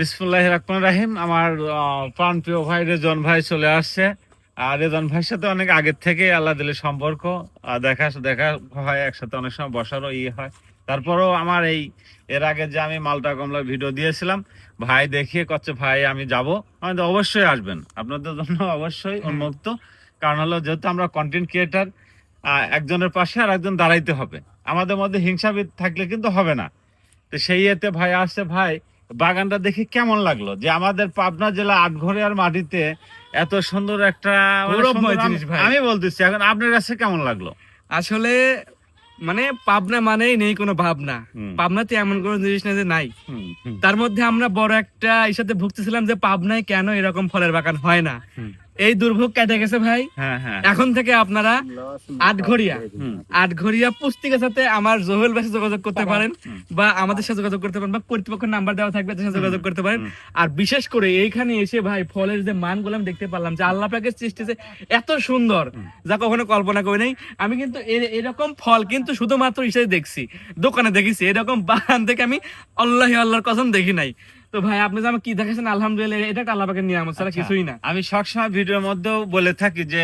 বিসমিল্লাহির রহমানির রহিম। আমার প্রাণপ্রিয় ভাই রেজন ভাই চলে আসছে। আর রেজন ভাইয়ের সাথে অনেক আগের থেকে আল্লাহ দিলে সম্পর্ক, দেখা দেখা হয়, একসাথে অনেক সময় বসারও হয়। তারপরও আমার এর আগে যে আমি মালটা কমলার ভিডিও দিয়েছিলাম, ভাই দেখিয়ে করছে ভাই আমি যাব, আমাদের অবশ্যই আসবেন, আপনাদের জন্য অবশ্যই উন্মুক্ত। কারণ হলো যেহেতু আমরা কন্টেন্ট ক্রিয়েটার, একজনের পাশে আর একজন দাঁড়াইতে হবে, আমাদের মধ্যে হিংসাবিদ থাকলে কিন্তু হবে না। তো সেই এতে ভাই আসছে। ভাই বাগানটা দেখে কেমন লাগলো যে আমাদের পাবনা জেলা আটঘরিয়ার মাটিতে এত সুন্দর একটা গৌরবময় জিনিস ভাই। আমি বলতেছি, এখন আপনার কাছে কেমন লাগলো? আসলে মানে পাবনা মানেই নেই কোনো ভাবনা। পাবনাতে এমন কোনো জিনিস না যে নাই। তার মধ্যে আমরা বড় একটা সাথে ভুগতেছিলাম যে পাবনায় কেন এরকম ফলের বাগান হয় না। এই দুর্ভোগ কেটে গেছে ভাই। এখন থেকে আপনারা আটঘরিয়া পুস্তিকার সাথে আমার জহুল ভাইয়ের সাথে যোগাযোগ করতে পারেন, বা আমাদের সাথে যোগাযোগ করতে পারেন, বা কর্তৃপক্ষের নাম্বার দেওয়া থাকবে তার সাথে যোগাযোগ করতে পারেন। আর বিশেষ করে এইখানে এসে ভাই ফলের যে মানগুলো আমি দেখতে পারলাম, যে আল্লাহ পাকের সৃষ্টি যে এত সুন্দর, যা কখনো কল্পনা করি নাই। আমি কিন্তু এরকম ফল কিন্তু শুধুমাত্র হিসেবে দেখছি, দোকানে দেখেছি, এরকম বাগান থেকে আমি আল্লাহর কসম দেখি নাই। তো ভাই আপনি যে আমাকে কি দেখাচ্ছেন, আলহামদুলিল্লাহ, এটা একটা আল্লাহ পাকের নিয়ামত ছাড়া কিছুই না। আমি সবসময় ভিডিওর মধ্যেও বলে থাকি যে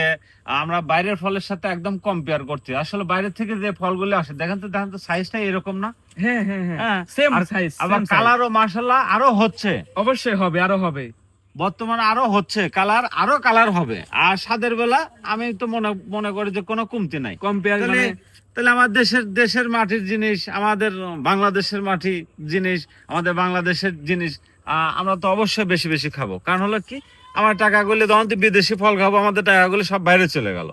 আমরা বাইরের ফলের সাথে একদম কম্পেয়ার করছি। আসলে বাইরের থেকে যে ফলগুলো আসে, দেখেন তো সাইজটা এরকম না? হ্যাঁ হ্যাঁ হ্যাঁ, সেম সাইজ। আবার কালারও মাশাআল্লাহ আরো হচ্ছে, অবশ্যই হবে, আরো হবে, বর্তমানে আরো হচ্ছে, কালার হবে। আর স্বাদের বেলা আমি তো মনে করি যে কোনো কমতি নাই। কম্পেয়ার তাহলে আমার দেশের মাটির জিনিস, আমাদের বাংলাদেশের মাটি জিনিস, আমাদের বাংলাদেশের জিনিস আমরা তো অবশ্যই বেশি বেশি খাবো। কারণ হলো কি, আমার টাকাগুলো তখন তো বিদেশি ফল খাবো, আমাদের টাকাগুলো সব বাইরে চলে গেল।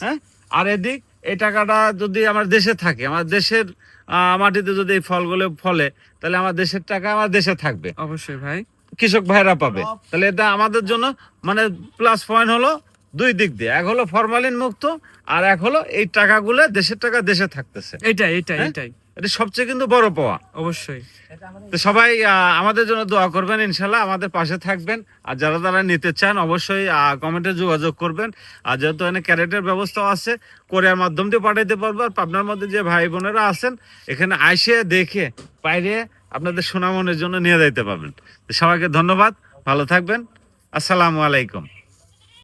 হ্যাঁ, আর এদিক এই টাকাটা যদি আমার দেশে থাকে, আমার দেশের মাটিতে যদি এই ফলগুলো ফলে, তাহলে আমার দেশের টাকা আমার দেশে থাকবে, অবশ্যই ভাই, কৃষক ভাইরা পাবে। তাহলে এটা আমাদের জন্য মানে প্লাস পয়েন্ট হলো দুই দিক দিয়ে। এক হলো ফরমালিন মুক্ত, আর এক হলো এই টাকাগুলো দেশের টাকা দেশে থাকতেছে। এটাই এটা সবচেয়ে কিন্তু বড় পাওয়া। অবশ্যই। তো সবাই আমাদের জন্য দোয়া করবেন, ইনশাল্লাহ আমাদের পাশে থাকবেন। আর যারা নিতে চান অবশ্যই কমেন্টে যোগাযোগ করবেন। আর যেহেতু এখানে ক্যারেটের ব্যবস্থা আছে, কোরিয়ার মাধ্যম দিয়ে পাঠাইতে পারবো। আর আপনার মধ্যে যে ভাই বোনেরা আছেন, এখানে আইসে দেখে বাইরে আপনাদের সুনামনের জন্য নিয়ে যাইতে পারবেন। সবাইকে ধন্যবাদ, ভালো থাকবেন, আসসালামু আলাইকুম।